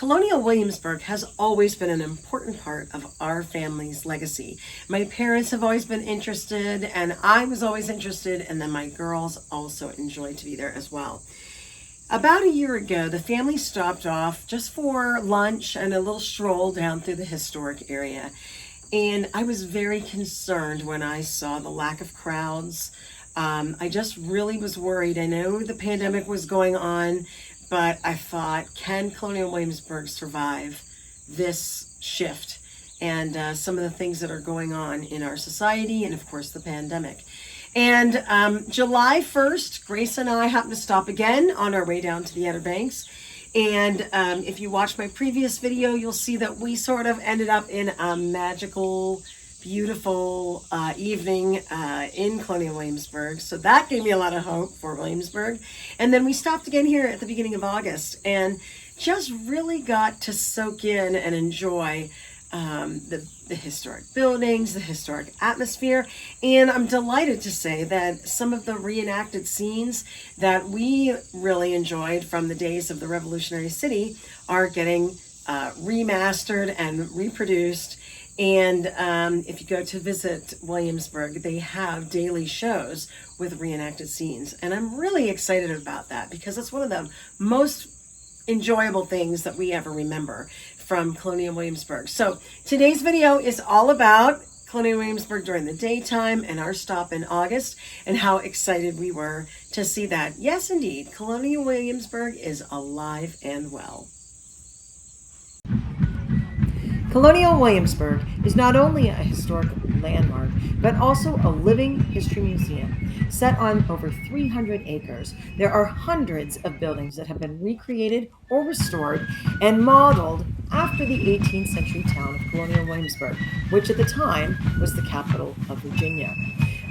Colonial Williamsburg has always been an important part of our family's legacy. My parents have always been interested, and I was always interested, and then my girls also enjoyed to be there as well. About a year ago, the family stopped off just for lunch and a little stroll down through the historic area. And I was very concerned when I saw the lack of crowds. I just really was worried. I know the pandemic was going on, but I thought, can Colonial Williamsburg survive this shift and some of the things that are going on in our society and, of course, the pandemic? And July 1st, Grace and I happened to stop again on our way down to the Outer Banks. And if you watch my previous video, you'll see that we sort of ended up in a magical, beautiful evening in Colonial Williamsburg. So that gave me a lot of hope for Williamsburg. And then we stopped again here at the beginning of August and just really got to soak in and enjoy the historic buildings, the historic atmosphere. And I'm delighted to say that some of the reenacted scenes that we really enjoyed from the days of the Revolutionary City are getting remastered and reproduced. And if you go to visit Williamsburg, they have daily shows with reenacted scenes. And I'm really excited about that because it's one of the most enjoyable things that we ever remember from Colonial Williamsburg. So today's video is all about Colonial Williamsburg during the daytime and our stop in August and how excited we were to see that. Yes, indeed, Colonial Williamsburg is alive and well. Colonial Williamsburg is not only a historic landmark, but also a living history museum set on over 300 acres. There are hundreds of buildings that have been recreated or restored and modeled after the 18th century town of Colonial Williamsburg, which at the time was the capital of Virginia.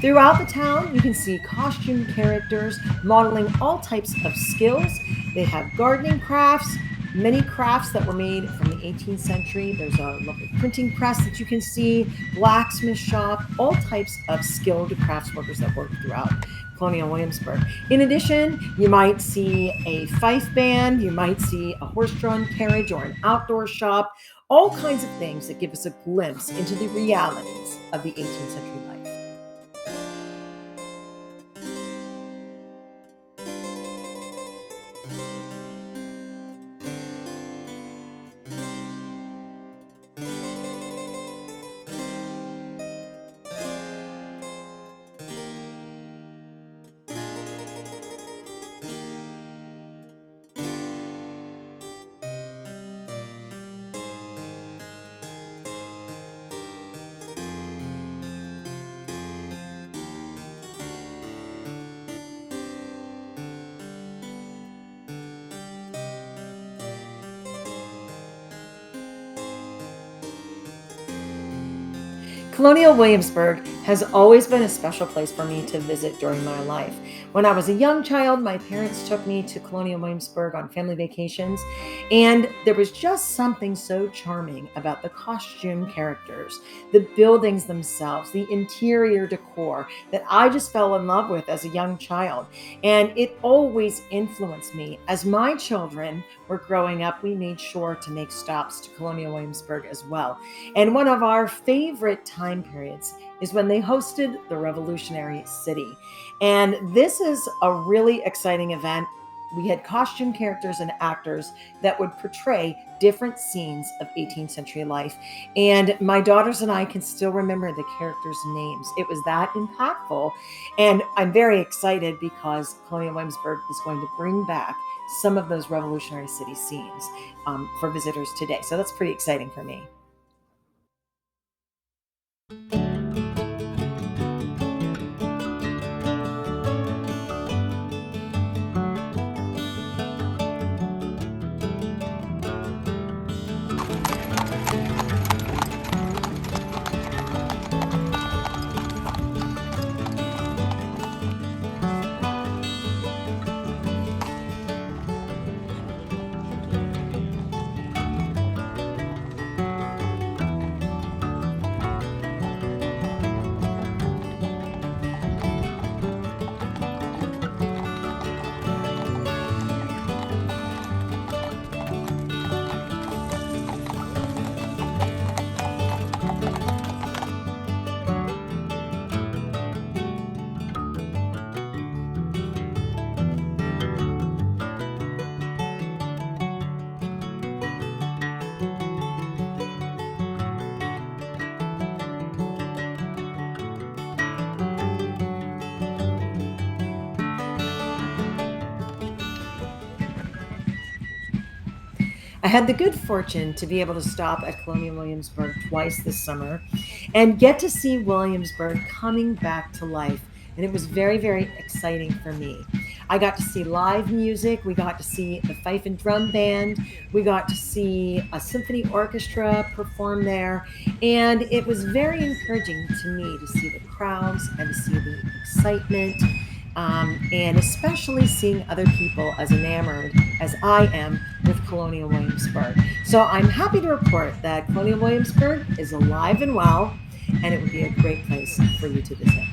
Throughout the town, you can see costume characters modeling all types of skills. They have gardening crafts, many crafts that were made from the 18th century. There's a lovely printing press that you can see, blacksmith shop, all types of skilled crafts workers that work throughout Colonial Williamsburg. In addition, you might see a fife band, you might see a horse-drawn carriage or an outdoor shop, all kinds of things that give us a glimpse into the realities of the 18th century life. Colonial Williamsburg has always been a special place for me to visit during my life. When I was a young child, my parents took me to Colonial Williamsburg on family vacations, and there was just something so charming about the costume characters, the buildings themselves, the interior decor that I just fell in love with as a young child. And it always influenced me. As my children were growing up, we made sure to make stops to Colonial Williamsburg as well. And one of our favorite time periods is when they hosted the Revolutionary City. And this is a really exciting event. We had costume characters and actors that would portray different scenes of 18th century life. And my daughters and I can still remember the characters' names. It was that impactful. And I'm very excited because Colonial Williamsburg is going to bring back some of those Revolutionary City scenes for visitors today. So that's pretty exciting for me. I had the good fortune to be able to stop at Colonial Williamsburg twice this summer and get to see Williamsburg coming back to life. And it was very, very exciting for me. I got to see live music. We got to see the fife and drum band. We got to see a symphony orchestra perform there. And it was very encouraging to me to see the crowds and to see the excitement, and especially seeing other people as enamored as I am with Colonial Williamsburg. So I'm happy to report that Colonial Williamsburg is alive and well, and it would be a great place for you to visit.